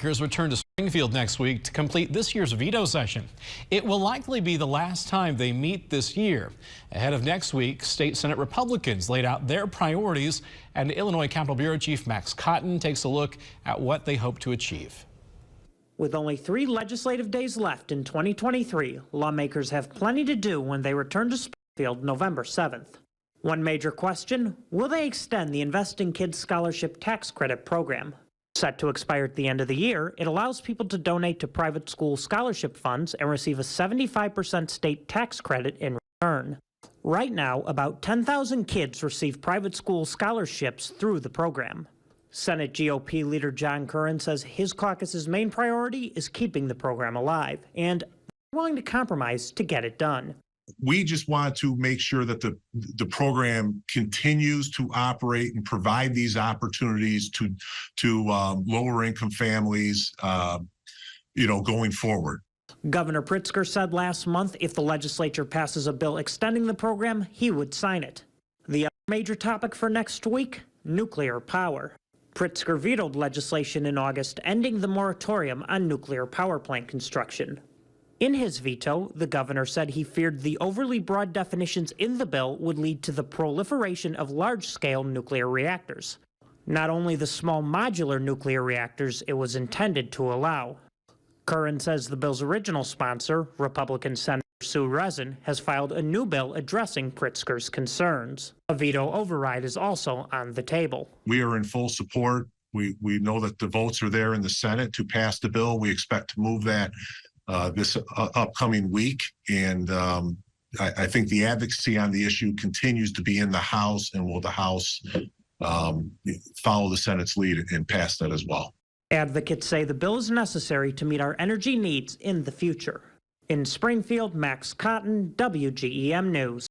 Lawmakers return to Springfield next week to complete this year's veto session. It will likely be the last time they meet this year. Ahead of next week, State Senate Republicans laid out their priorities, and Illinois Capitol Bureau Chief Max Cotton takes a look at what they hope to achieve. With only 3 legislative days left in 2023, lawmakers have plenty to do when they return to Springfield November 7th. One major question, will they extend the Investing Kids Scholarship Tax Credit program? Set to expire at the end of the year, it allows people to donate to private school scholarship funds and receive a 75% state tax credit in return. Right now, about 10,000 kids receive private school scholarships through the program. Senate GOP leader John Curran says his caucus's main priority is keeping the program alive and willing to compromise to get it done. We just want to make sure that the program continues to operate and provide these opportunities to lower income families, going forward. Governor Pritzker said last month if the legislature passes a bill extending the program, he would sign it. The other major topic for next week, nuclear power. Pritzker vetoed legislation in August ending the moratorium on nuclear power plant construction. In his veto, the governor said he feared the overly broad definitions in the bill would lead to the proliferation of large-scale nuclear reactors, not only the small modular nuclear reactors it was intended to allow. Curran says the bill's original sponsor, Republican Senator Sue Rezin, has filed a new bill addressing Pritzker's concerns. A veto override is also on the table. We are in full support. We know that the votes are there in the Senate to pass the bill. We expect to move that this upcoming week, and I think the advocacy on the issue continues to be in the House, and will the House follow the Senate's lead and pass that as well. Advocates say the bill is necessary to meet our energy needs in the future. In Springfield, Max Cotton, WGEM News.